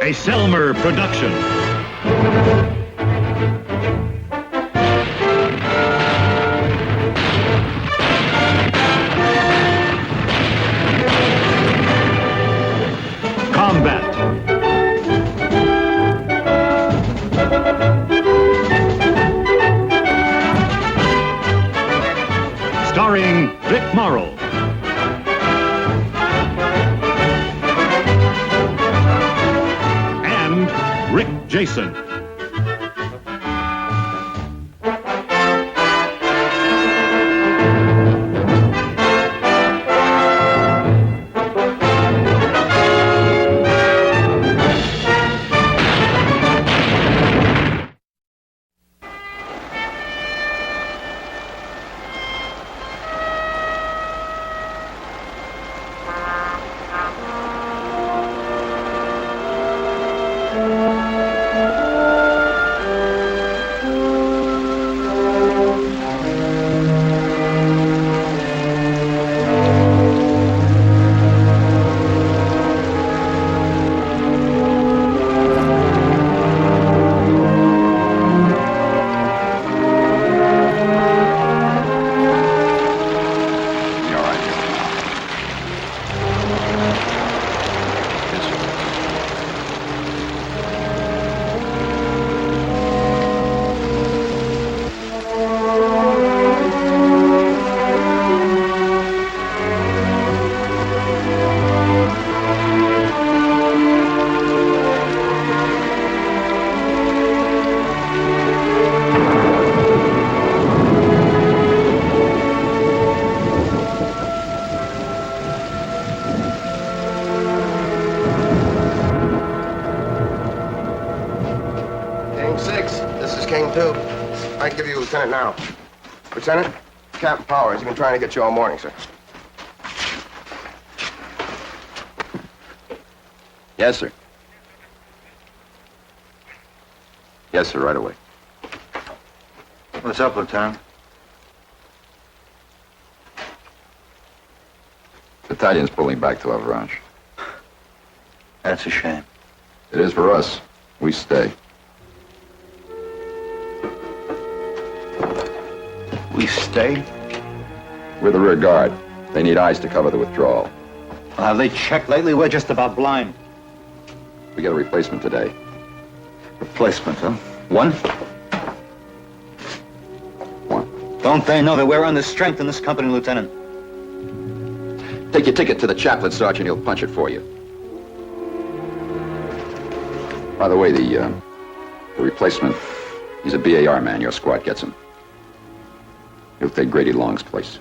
A Selmer production. Combat. Starring Vic Morrow. Rick Jason. Lieutenant now. Lieutenant, Captain Powers, he's been trying to get you all morning, sir. Yes, sir. Yes, sir, right away. What's up, Lieutenant? Battalion's pulling back to Avranches. That's a shame. It is for us. We stay. We stay? We're the rear guard. They need eyes to cover the withdrawal. Well, have they checked lately? We're just about blind. We get a replacement today. Replacement, huh? One? One. Don't they know that we're under strength in this company, Lieutenant? Take your ticket to the chaplain, Sergeant. He'll punch it for you. By the way, the replacement, he's a BAR man. Your squad gets him. He'll take Grady Long's place.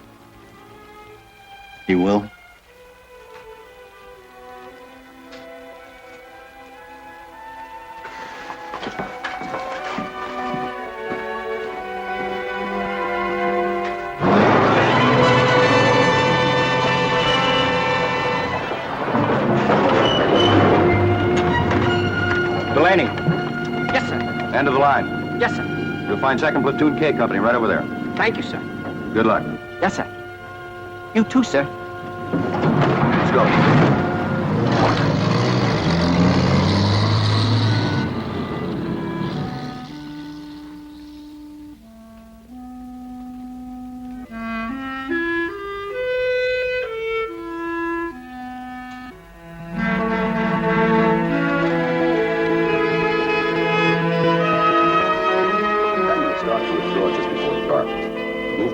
He will? Training. Yes, sir. End of the line. Yes, sir. You'll find 2nd Platoon K Company right over there. Thank you, sir. Good luck. Yes, sir. You too, sir. Let's go.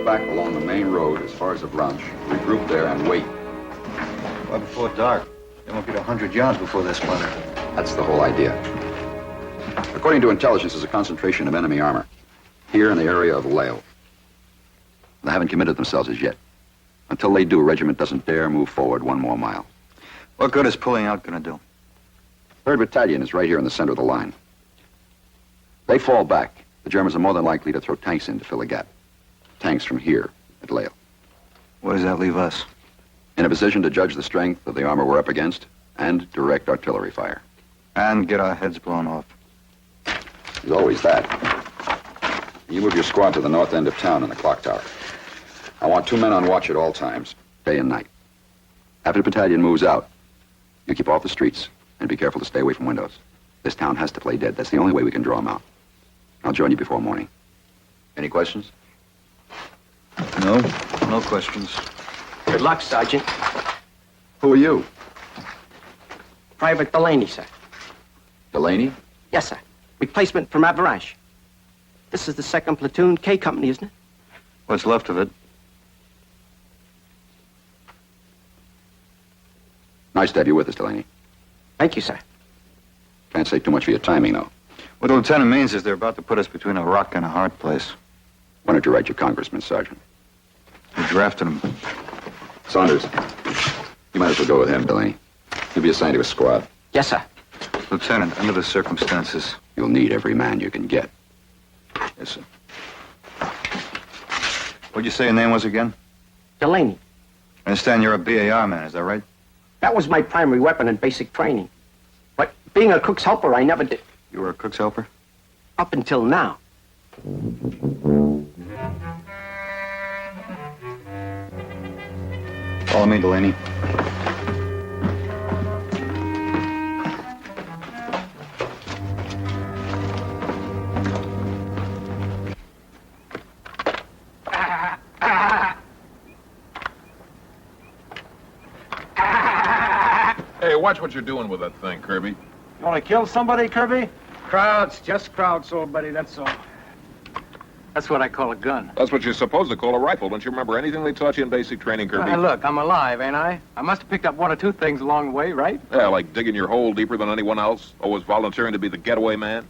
Back along the main road as far as the branch, regroup there and wait. Why before dark? They won't get 100 yards before they splinter. That's the whole idea. According to intelligence, there's a concentration of enemy armor here in the area of Lale. They haven't committed themselves as yet. Until they do, a regiment doesn't dare move forward 1 more mile. What good is pulling out gonna do? 3rd Battalion is right here in the center of the line. They fall back. The Germans are more than likely to throw tanks in to fill the gap. Tanks from here at Lale. Where does that leave us? In a position to judge the strength of the armor we're up against and direct artillery fire. And get our heads blown off. There's always that. You move your squad to the north end of town in the clock tower. I want 2 men on watch at all times, day and night. After the battalion moves out, you keep off the streets and be careful to stay away from windows. This town has to play dead. That's the only way we can draw them out. I'll join you before morning. Any questions? No questions. Good luck, Sergeant. Who are you? Private Delaney, sir. Delaney? Yes, sir. Replacement from Avalanche. This is the 2nd Platoon K Company, isn't it? What's left of it? Nice to have you with us, Delaney. Thank you, sir. Can't say too much for your timing, though. What the lieutenant means is they're about to put us between a rock and a hard place. Why don't you write your congressman, Sergeant? We drafted him. Saunders, you might as well go with him, Delaney. You'll be assigned to a squad. Yes, sir. Lieutenant, under the circumstances... You'll need every man you can get. Yes, sir. What'd you say your name was again? Delaney. I understand you're a BAR man, is that right? That was my primary weapon in basic training. But being a cook's helper, I never did. You were a cook's helper? Up until now. Follow me, Delaney. Hey, watch what you're doing with that thing, Kirby. You want to kill somebody, Kirby? Crowds, just crowds, old buddy, that's all. That's what I call a gun. That's what you're supposed to call a rifle. Don't you remember anything they taught you in basic training, Kirby? Look, I'm alive, ain't I? I must have picked up 1 or 2 things along the way, right? Yeah, like digging your hole deeper than anyone else, always volunteering to be the getaway man.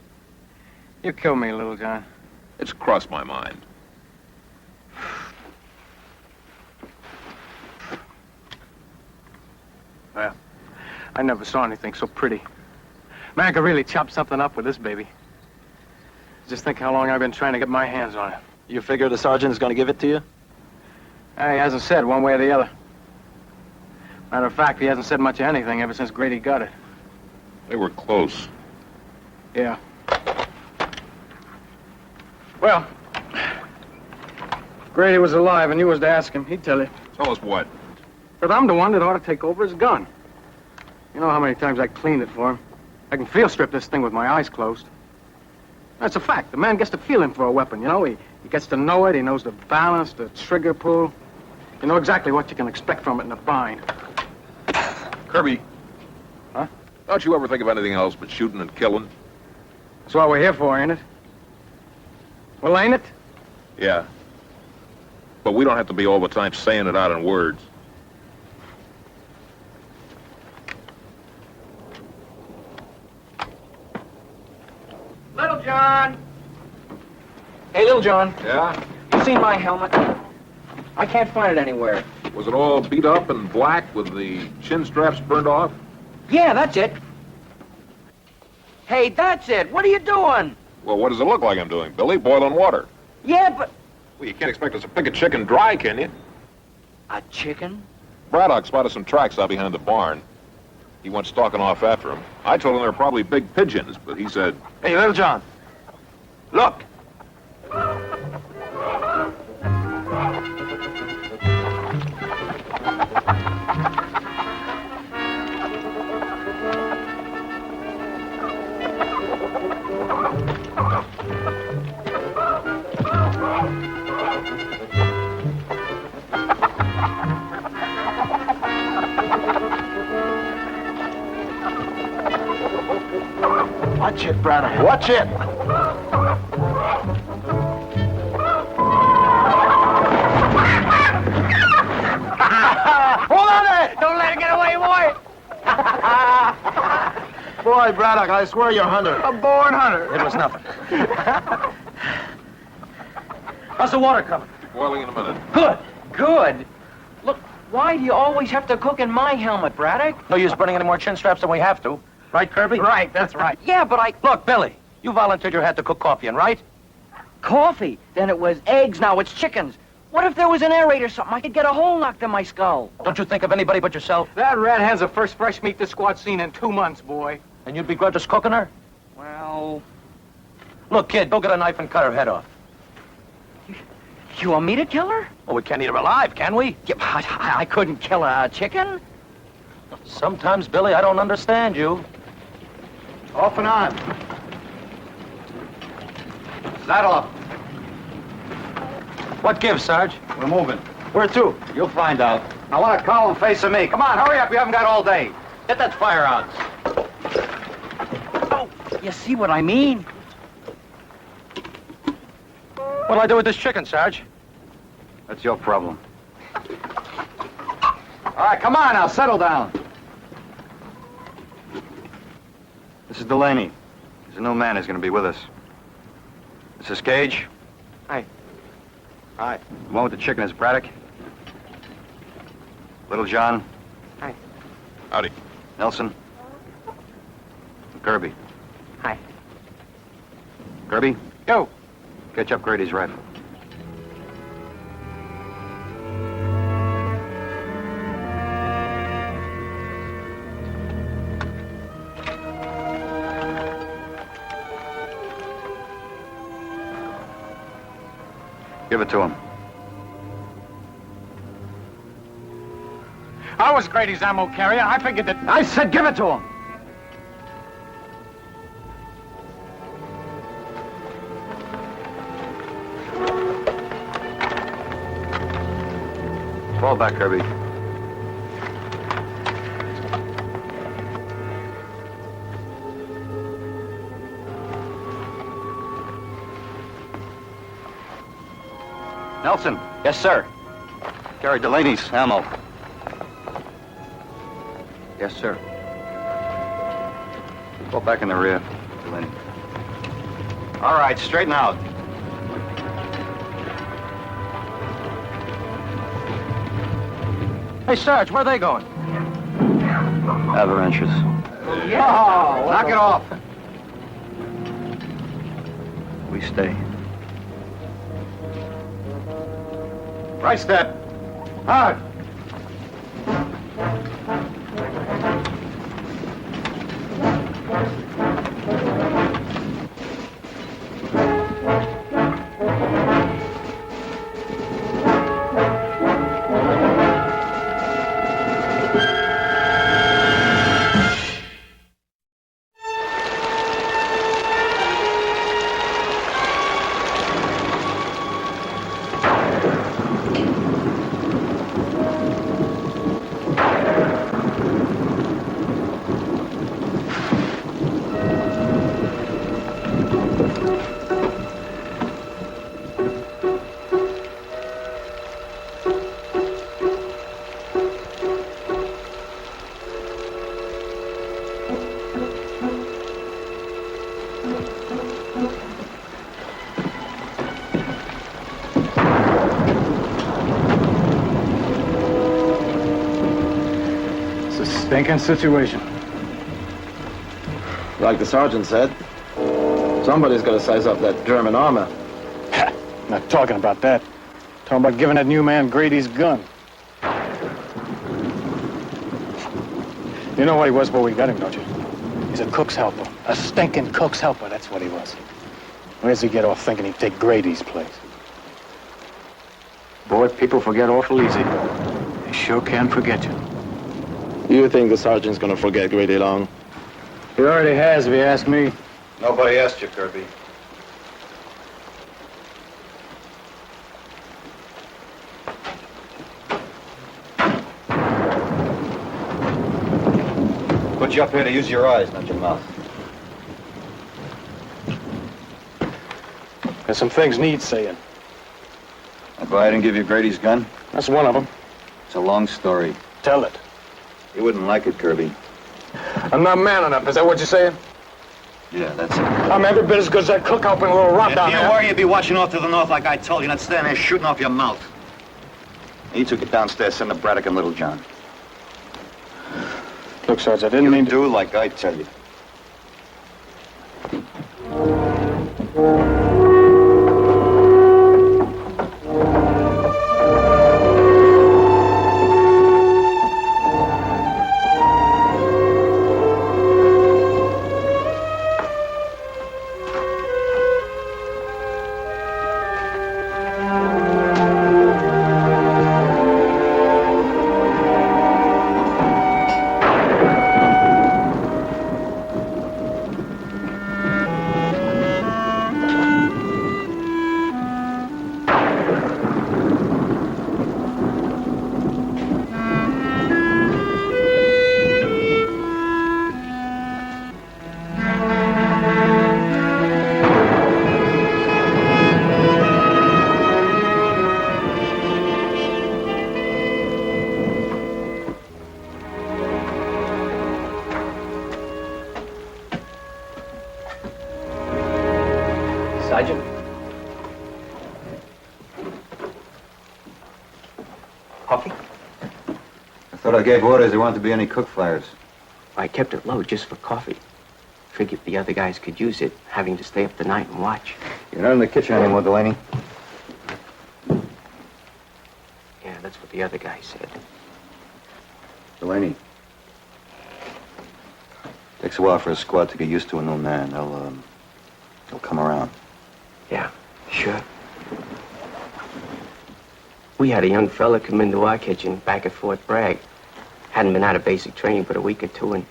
You kill me, Little John. It's crossed my mind. Well, I never saw anything so pretty. Man could really chop something up with this baby. Just think how long I've been trying to get my hands on it. You figure the sergeant is going to give it to you? He hasn't said one way or the other. Matter of fact, he hasn't said much of anything ever since Grady got it. They were close. Yeah. Well, if Grady was alive and you was to ask him, he'd tell you. Tell us what? But I'm the one that ought to take over his gun. You know how many times I cleaned it for him. I can field strip this thing with my eyes closed. That's a fact. The man gets to feel him for a weapon, you know? He gets to know it. He knows the balance, the trigger pull. You know exactly what you can expect from it in a bind. Kirby. Huh? Don't you ever think of anything else but shooting and killing? That's what we're here for, ain't it? Well, ain't it? Yeah. But we don't have to be all the time saying it out in words. Little John! Hey, Little John. Yeah? You seen my helmet? I can't find it anywhere. Was it all beat up and black with the chin straps burned off? Yeah, that's it. Hey, that's it. What are you doing? Well, what does it look like I'm doing, Billy? Boiling water. Yeah, but... Well, you can't expect us to pick a chicken dry, can you? A chicken? Braddock spotted some tracks out behind the barn. He went stalking off after him. I told him they were probably big pigeons, but he said, Hey, Little John. Look. Watch it, brother. Watch it. Hold on there. Don't let it get away, boy. Boy, Braddock, I swear you're a hunter. A born hunter. It was nothing. How's the water coming? boiling in a minute. Good. Good. Look, why do you always have to cook in my helmet, Braddock? No use burning any more chin straps than we have to. Right, Kirby? Right, that's right. Yeah, but I... Look, Billy, you volunteered your head to cook coffee in, right? Coffee? Then it was eggs, now it's chickens. What if there was an aerator or something? I could get a hole knocked in my skull. Don't you think of anybody but yourself? That red hen's the first fresh meat this squad's seen in 2 months, boy. And you'd begrudge us cooking her? Well... Look, kid, go get a knife and cut her head off. You want me to kill her? Well, we can't eat her alive, can we? Yeah, I couldn't kill a chicken. Sometimes, Billy, I don't understand you. Off and on. Saddle up. What gives, Sarge? We're moving. Where to? You'll find out. I want a column facing me. Come on, hurry up. You haven't got all day. Get that fire out. Oh, you see what I mean? What'll I do with this chicken, Sarge? That's your problem. All right, come on now. Settle down. This is Delaney. There's a new man who's going to be with us. This is Gage. Hi. Hi. The one with the chicken is Braddock. Little John. Hi. Howdy. Nelson. And Kirby. Hi. Kirby, Yo. catch up Grady's rifle. Give it to him. I was Grady's ammo carrier. I figured that... I said give it to him! Fall back, Kirby. Nelson. Yes, sir. Carry Delaney's ammo. Yes, sir. Fall back in the rear, Delaney. All right, straighten out. Hey, Sarge, where are they going? Avalanches. Yeah. Knock it off. We stay. Right step. Hard. Stinking situation. Like the sergeant said, somebody's got to size up that German armor. Not talking about that. Talking about giving that new man Grady's gun. You know what he was before we got him, don't you? He's a cook's helper. A stinking cook's helper, that's what he was. Where does he get off thinking he'd take Grady's place? Boy, people forget awful easy. They sure can forget you. You think the sergeant's gonna forget Grady long? He already has, if you ask me. Nobody asked you, Kirby. Put you up here to use your eyes, not your mouth. There's some things need saying. That's why I didn't give you Grady's gun? That's one of them. It's a long story. Tell it. You wouldn't like it, Kirby. I'm not man enough, is that what you're saying? Yeah, that's it. I'm every bit as good as that cook helping a little runt down If you there. were, you'd be watching off to the north like I told you, not standing there shooting off your mouth. He took it downstairs, send to Braddock and Little John. Look, Sarge, I didn't mean to... Do like I tell you. Sergeant? Coffee? I thought I gave orders there weren't to be any cook fires. I kept it low just for coffee. Figured the other guys could use it, having to stay up the night and watch. You're not in the kitchen anymore, Delaney. Yeah, that's what the other guy said. Delaney. Takes a while for a squad to get used to a new man. They'll come around. Yeah, sure. We had a young fella come into our kitchen back at Fort Bragg. Hadn't been out of basic training but a week or two, and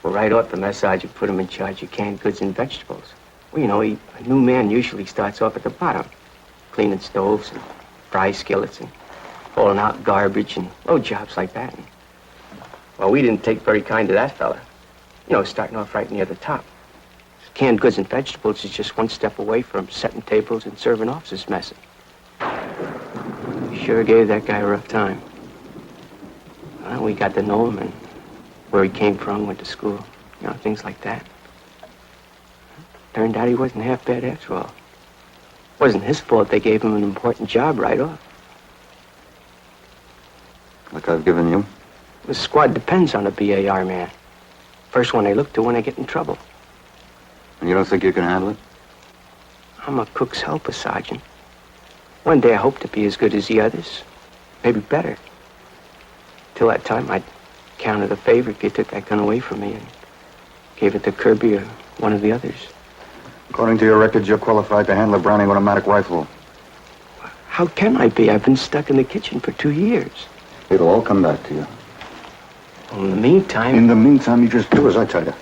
well, right off the mess sergeant put him in charge of canned goods and vegetables. Well, you know, a new man usually starts off at the bottom, cleaning stoves and fry skillets and hauling out garbage and road jobs like that. And, well, we didn't take very kind to that fella. You know, starting off right near the top. Canned goods and vegetables is just one step away from setting tables and serving officers' messes. Sure gave that guy a rough time. Well, we got to know him and where he came from, went to school, you know, things like that. Turned out he wasn't half bad after all. Wasn't his fault they gave him an important job right off. Like I've given you? The squad depends on a BAR man. First one they look to when they get in trouble. And you don't think you can handle it? I'm a cook's helper, Sergeant. One day I hope to be as good as the others. Maybe better. Till that time, I'd count it a favor if you took that gun away from me and gave it to Kirby or one of the others. According to your records, you're qualified to handle a Browning automatic rifle. How can I be? I've been stuck in the kitchen for 2 years. It'll all come back to you. Well, in the meantime... In the meantime, you just do as I tell you.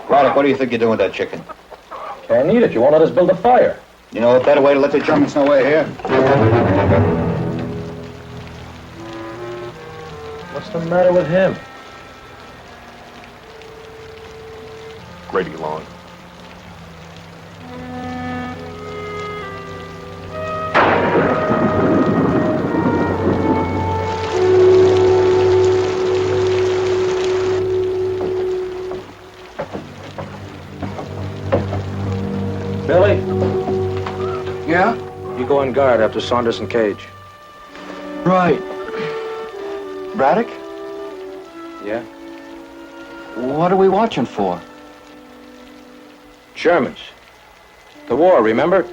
Braddock, what do you think you're doing with that chicken? Can't eat it. You won't let us build a fire. You know a better way to let the Germans know we're here? What's the matter with him? Grady Long. Billy, Yeah? you go on guard after Saunders and Cage. Right. Braddock? Yeah? What are we watching for? Germans. The war, remember?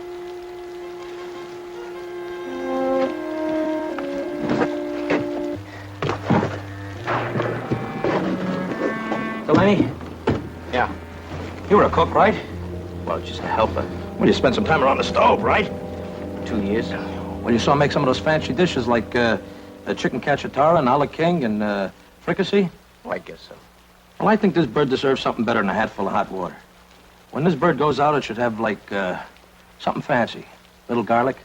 Delaney? Yeah. You were a cook, right? Well, just a helper. Well, you spent some time around the stove, right? 2 years. Well, you saw him make some of those fancy dishes like chicken cacciatore and a la king and fricassee? Oh, I guess so. Well, I think this bird deserves something better than a hat full of hot water. When this bird goes out, it should have, like, something fancy. Little garlic,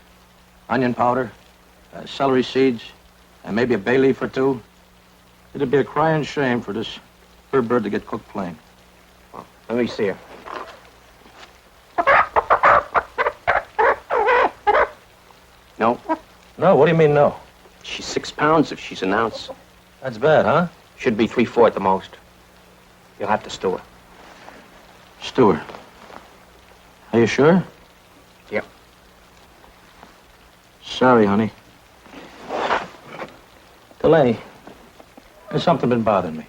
onion powder, celery seeds, and maybe a bay leaf or two. It'd be a crying shame for this bird to get cooked plain. Well, let me see her. No. No? What do you mean, no? She's 6 pounds if she's an ounce. That's bad, huh? Should be 3/4 the most. You'll have to stew her. Stew her. Are you sure? Yep. Sorry, honey. Delaney, there's something been bothering me.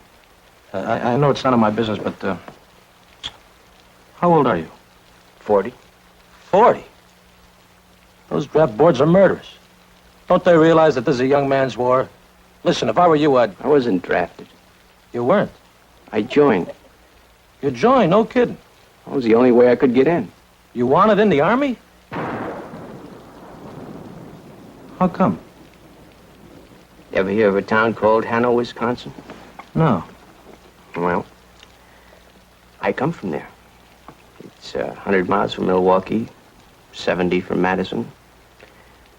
I know it's none of my business, but, how old are you? 40. 40? Those draft boards are murderous. Don't they realize that this is a young man's war? Listen, if I were you, I wasn't drafted. You weren't. I joined. You joined, no kidding. That was the only way I could get in. You wanted in the Army? How come? Ever hear of a town called Hanno, Wisconsin? No. Well, I come from there. It's 100 miles from Milwaukee, 70 from Madison,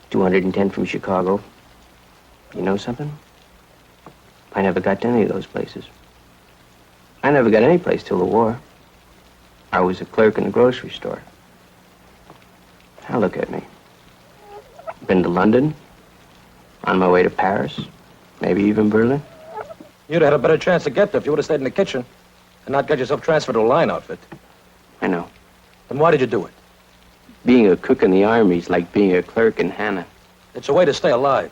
210 from Chicago. You know something? I never got to any of those places. I never got any place till the war. I was a clerk in the grocery store. Now look at me. Been to London, on my way to Paris, maybe even Berlin. You'd have had a better chance to get there if you would have stayed in the kitchen and not got yourself transferred to a line outfit. I know. Then why did you do it? Being a cook in the Army is like being a clerk in Hannah. It's a way to stay alive.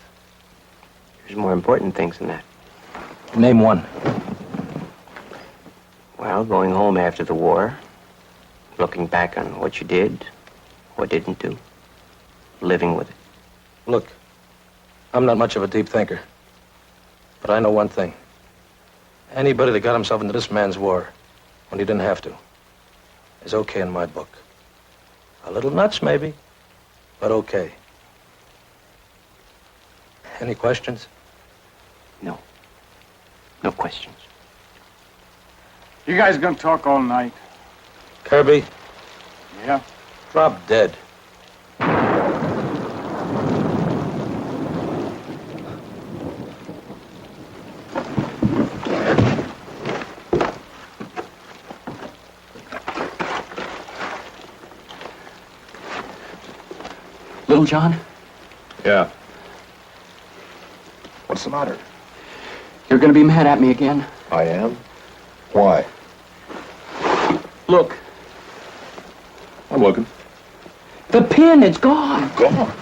There's more important things than that. Name one. Well, going home after the war, looking back on what you did, what didn't do, living with it. Look, I'm not much of a deep thinker, but I know one thing. Anybody that got himself into this man's war when he didn't have to is okay in my book. A little nuts, maybe, but okay. Any questions? No. No questions. You guys gonna talk all night? Kirby, Yeah. drop dead. Little John, Yeah. What's the matter? you're gonna be mad at me again. I am? Why? Look, I'm looking. the pin, it's gone. Gone?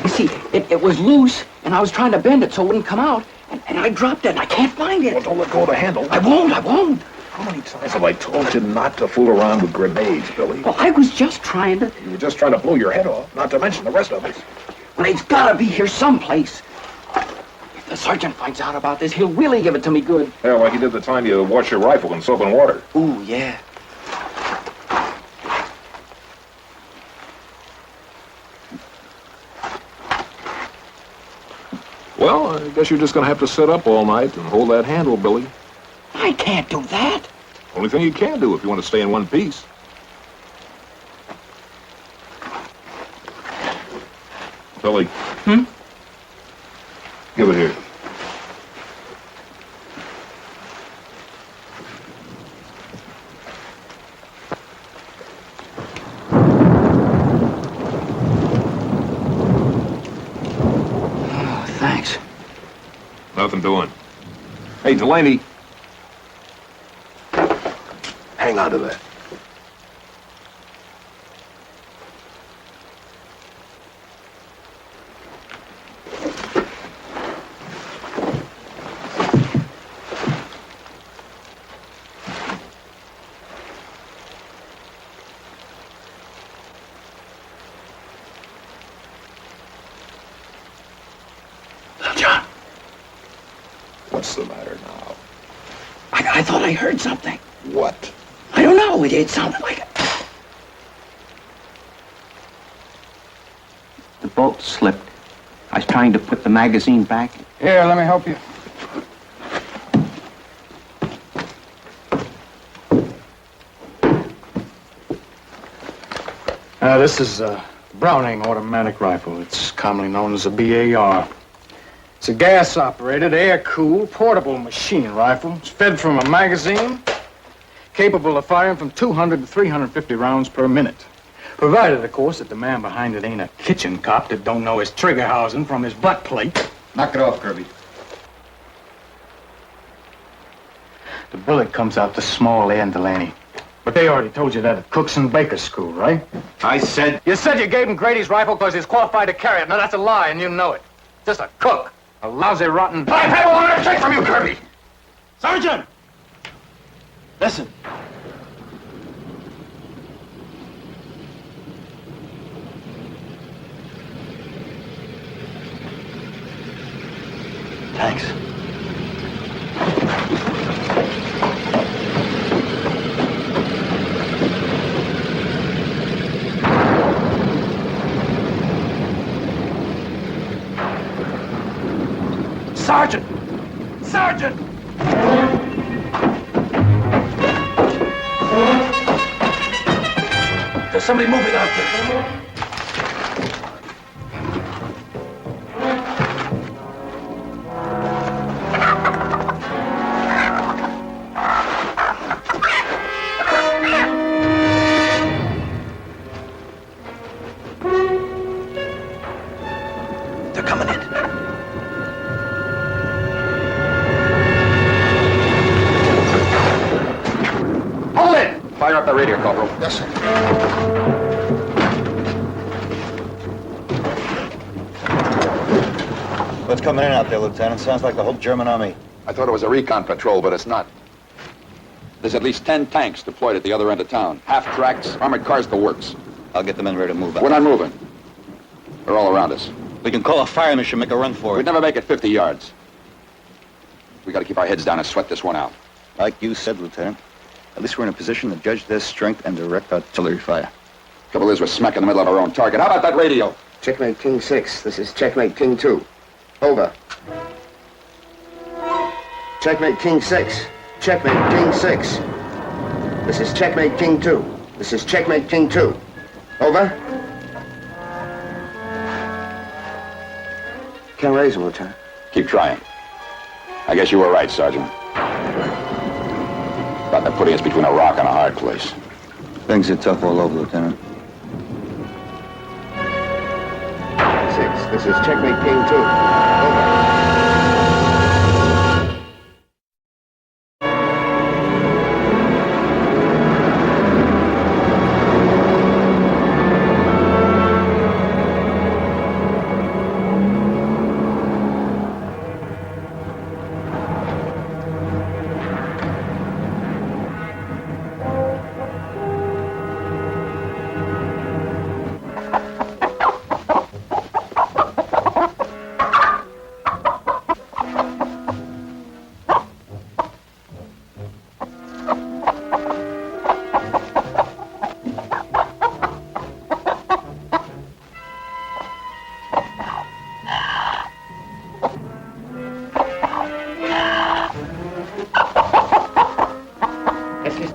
You see, it was loose, and I was trying to bend it so it wouldn't come out, and I dropped it, and I can't find Well, it. don't let go of the handle. I won't. How many times have I told you not to fool around with grenades, Billy? Well, I was just trying to... You were just trying to blow your head off, not to mention the rest of us. Well, it's gotta be here someplace. If the sergeant finds out about this, he'll really give it to me good. Yeah, like he did the time you washed your rifle in soap and water. Ooh, yeah. Well, I guess you're just gonna have to sit up all night and hold that handle, Billy. I can't do that. Only thing you can do if you want to stay in one piece. Billy. Give it here. Oh, thanks. Nothing doing. Hey, Delaney. Hang on to that. Little John, What's the matter now? I I thought I heard something. What? I don't know. It sounded like it. The bolt slipped. I was trying to put the magazine back. Here, let me help you. This is a Browning automatic rifle. It's commonly known as a BAR. It's a gas-operated, air-cooled, portable machine rifle. It's fed from a magazine, capable of firing from 200 to 350 rounds per minute. Provided, of course, that the man behind it ain't a kitchen cop that don't know his trigger housing from his butt plate. Knock it off, Kirby. The bullet comes out the small end, Delaney. But they already told you that at Cook's and Baker's school, right? I said... You said you gave him Grady's rifle because he's qualified to carry it. Now, that's a lie, and you know it. Just a cook. A lousy, rotten... I've had a lot to take from you, Kirby! Sergeant! Listen. Thanks. Sergeant! Sergeant! There's somebody moving out there. They're coming in. Fire up the radio, Corporal. Yes, sir. What's coming in out there, Lieutenant? Sounds like the whole German army. I thought it was a recon patrol, but it's not. There's at least 10 tanks deployed at the other end of town. Half-tracks, armored cars, the works. I'll get the men ready to move out. We're not moving. They're all around us. We can call a fire mission, make a run for it. We'd never make it 50 yards. We gotta keep our heads down and sweat this one out. Like you said, Lieutenant. At least we're in a position to judge their strength and direct artillery fire. Trouble is, we're smack in the middle of our own target. How about that radio? Checkmate King 6. This is Checkmate King 2. Over. Checkmate King 6. Checkmate King 6. This is Checkmate King 2. This is Checkmate King 2. Over. Can't raise him, Lieutenant. Keep trying. I guess you were right, Sergeant. Thought they're putting us between a rock and a hard place. Things are tough all over, Lieutenant. 6. This is Checkmate King 2. Over.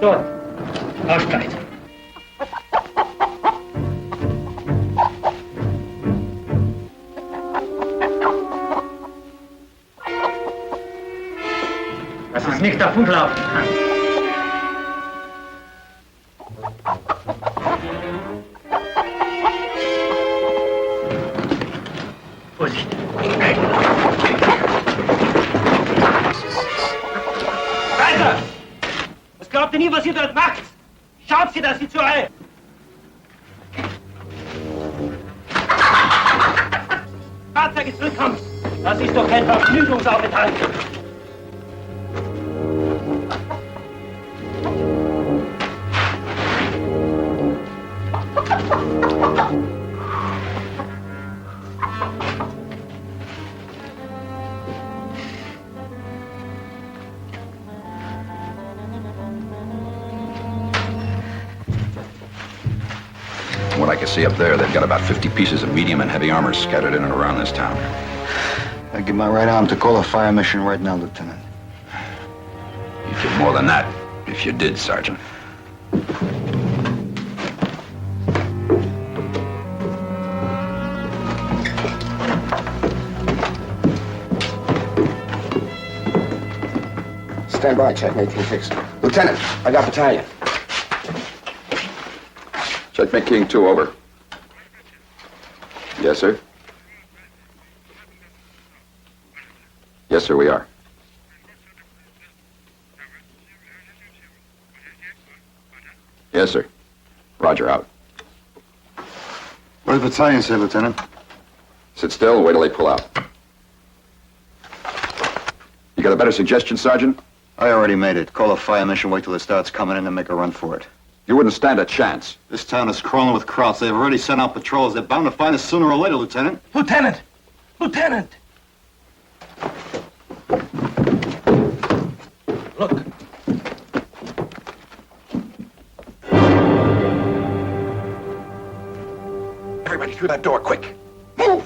Dort. Aufsteigt. Das ist nicht der Funklaufen kann. Vorsicht. Weiter! Was glaubt ihr nie, was ihr dort macht? Schaut sie, dass sie zur Reihe. Fahrzeuge zurückkommen. Das ist doch kein Vergnügungsaufenthalt. I can see up there, they've got about 50 pieces of medium and heavy armor scattered in and around this town. I give my right arm to call a fire mission right now, Lieutenant. You'd give more than that if you did, Sergeant. Stand by, checkmate King 6. Lieutenant, I got battalion. Checkmate King 2, over. Yes, sir? Yes, sir, we are. Yes, sir. Roger, out. What does the battalion say, Lieutenant? Sit still, wait till they pull out. You got a better suggestion, Sergeant? I already made it. Call a fire mission, wait till it starts coming in and make a run for it. You wouldn't stand a chance. This town is crawling with Krauts. They've already sent out patrols. They're bound to find us sooner or later, Lieutenant. Lieutenant! Lieutenant! Look. Everybody through that door, quick. Move!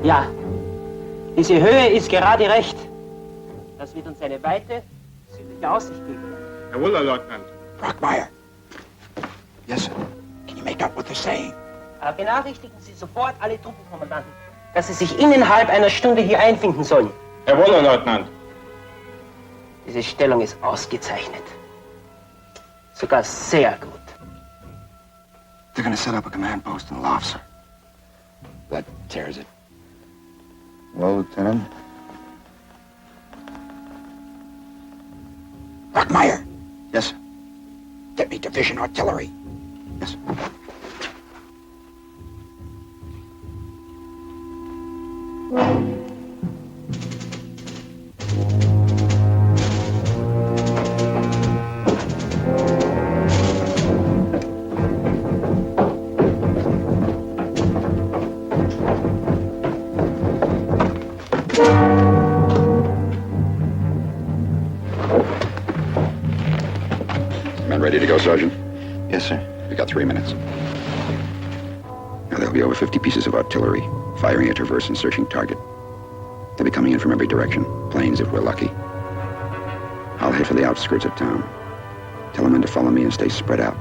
Ja, diese Höhe ist gerade recht. Das wird uns eine weite, südliche Aussicht geben. Jawohl, Leutnant. Brockmeyer. Yes, sir. Can you make out what they're saying? Benachrichtigen Sie sofort alle Truppenkommandanten, dass sie sich innerhalb einer Stunde hier einfinden sollen. Jawohl, Leutnant. Diese Stellung ist ausgezeichnet. Sogar sehr gut. They're gonna set up a command post in the loft, sir. That tears it. Well, Lieutenant? Brockmeyer. Yes, sir. Get me division artillery. Yes, sir. Men ready to go, Sergeant? Yes, sir. We got 3 minutes. Now, there'll be over 50 pieces of artillery, firing a traverse and searching target. They'll be coming in from every direction, planes if we're lucky. I'll head for the outskirts of town. Tell the men to follow me and stay spread out.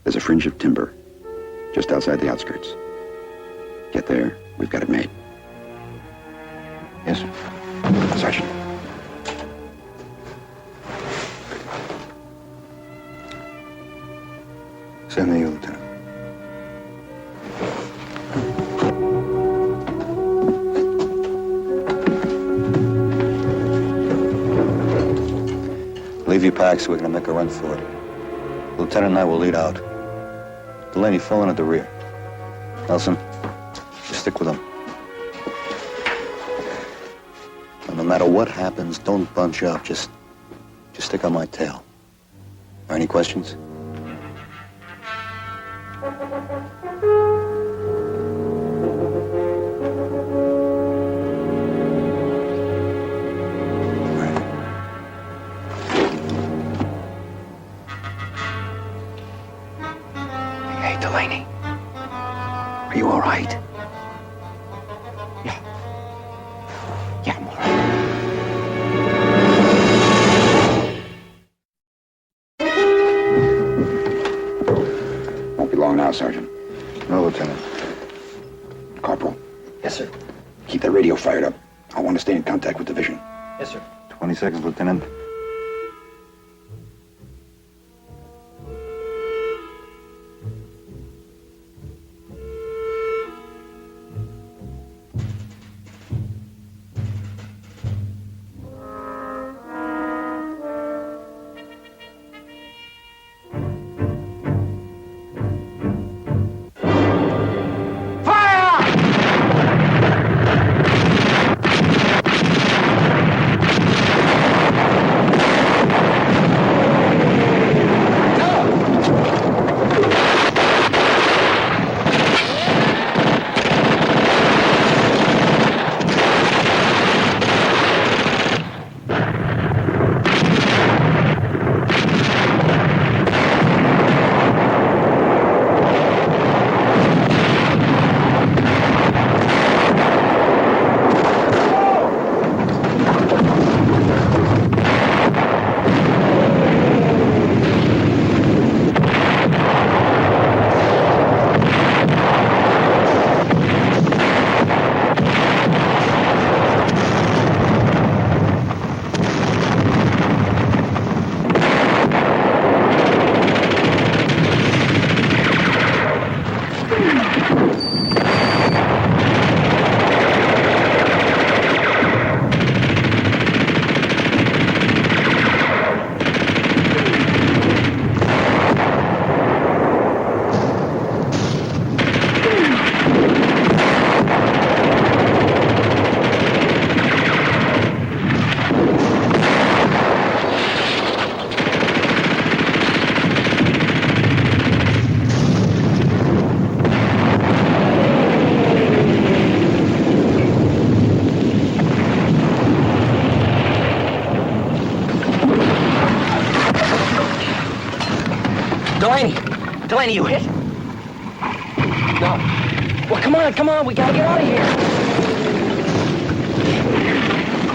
There's a fringe of timber just outside the outskirts. Get there, we've got it made. Yes, sir. Sergeant. Same to you, Lieutenant. Leave your packs, we're gonna make a run for it. Lieutenant and I will lead out. Delaney, fall in at the rear. Nelson, you stick with them. And no matter what happens, don't bunch up. Just stick on my tail. Are any questions? Hey, Delaney. Are you all right? 20 seconds, Lieutenant. Delaney, you hit? No. Well, come on, we gotta get out of here.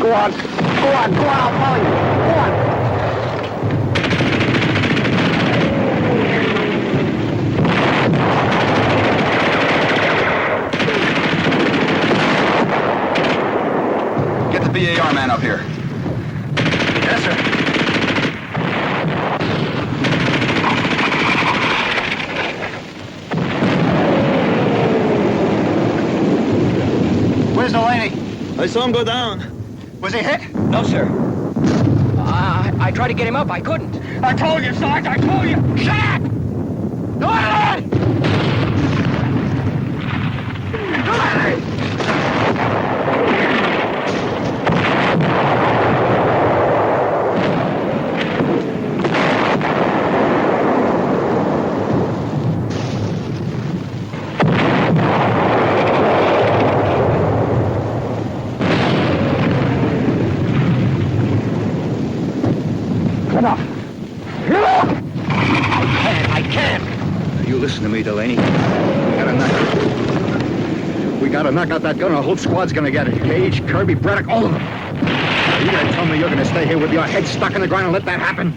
Go on, I'll follow you. Go on. Get the VAR man up here. Yes, sir. Where's Delaney? I saw him go down. Was he hit? No, sir. I tried to get him up. I couldn't. I told you, Sarge, I told you. Shut up! Delaney! Delaney! Listen to me, Delaney. We gotta knock out that gun, or the whole squad's gonna get it. Gage, Kirby, Braddock, all of them. Are you gonna tell me you're gonna stay here with your head stuck in the ground and let that happen?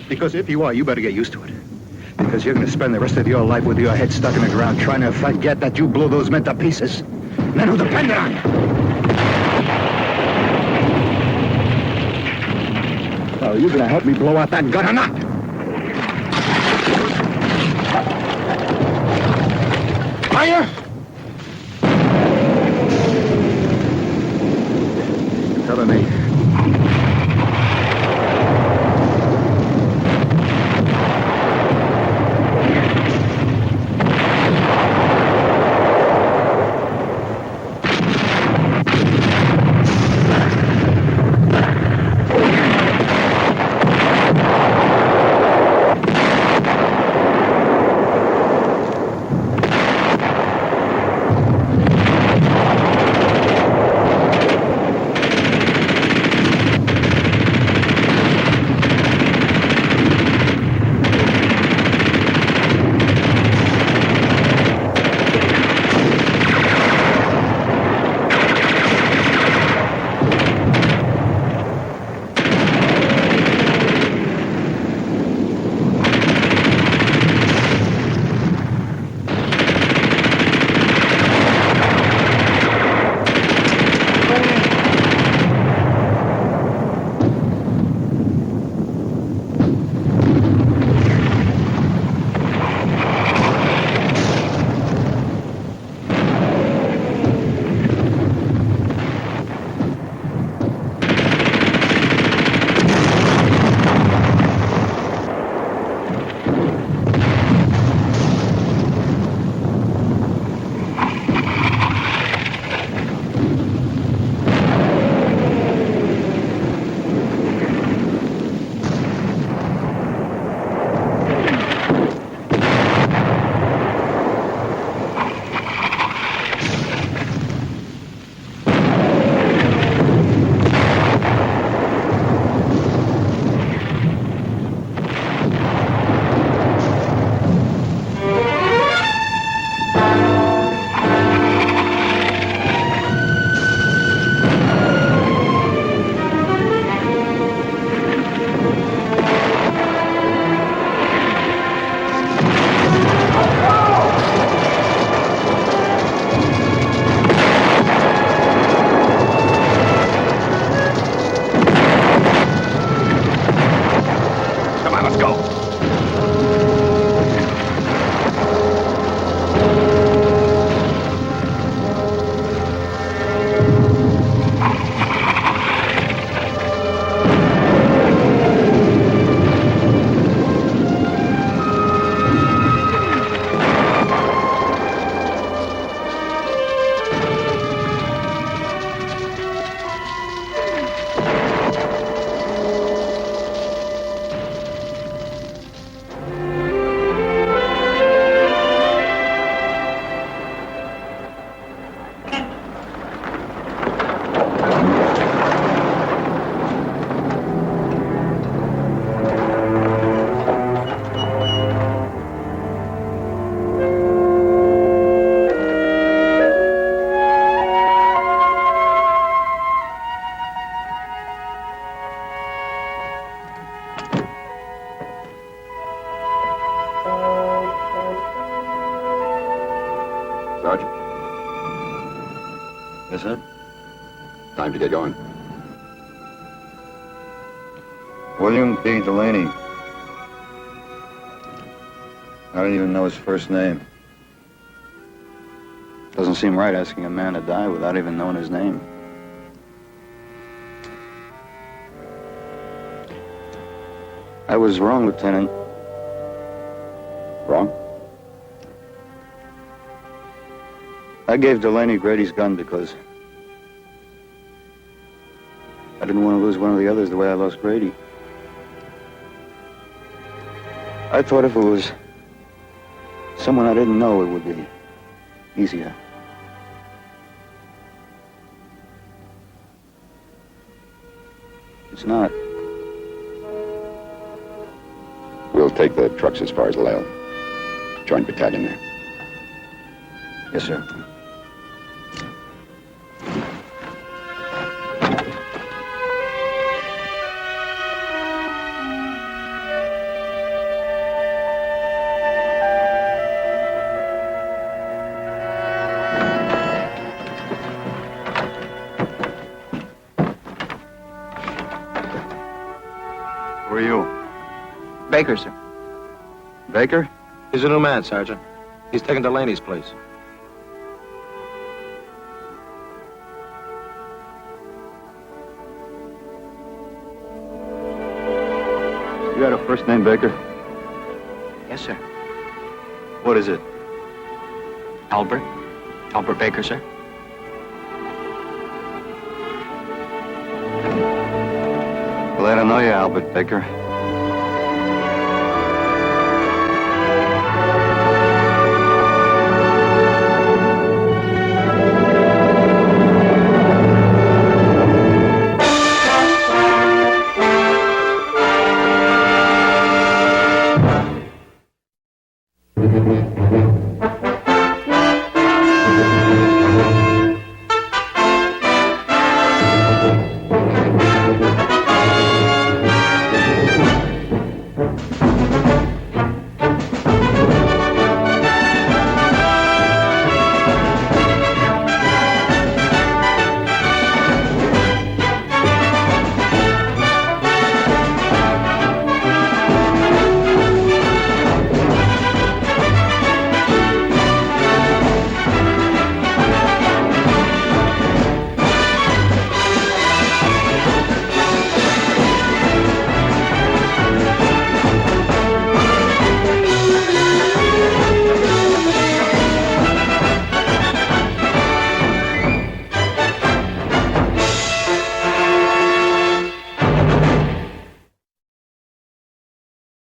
Because if you are, you better get used to it. Because you're gonna spend the rest of your life with your head stuck in the ground trying to forget that you blew those men to pieces. Men who depended on you. Are you gonna help me blow out that gun or not? Fire! Cover me. time to get going. William P. Delaney. I don't even know his first name. Doesn't seem right asking a man to die without even knowing his name. I was wrong, Lieutenant. Wrong? I gave Delaney Grady's gun because I didn't want to lose one of the others the way I lost Grady. I thought if it was someone I didn't know, it would be easier. It's not. We'll take the trucks as far as Lale. Join battalion there. Yes, sir. Who are you? Baker, sir. Baker? He's a new man, Sergeant. He's taking Delaney's place. You got a first name, Baker? Yes, sir. What is it? Albert. Albert Baker, sir. Glad I know you, Albert Baker.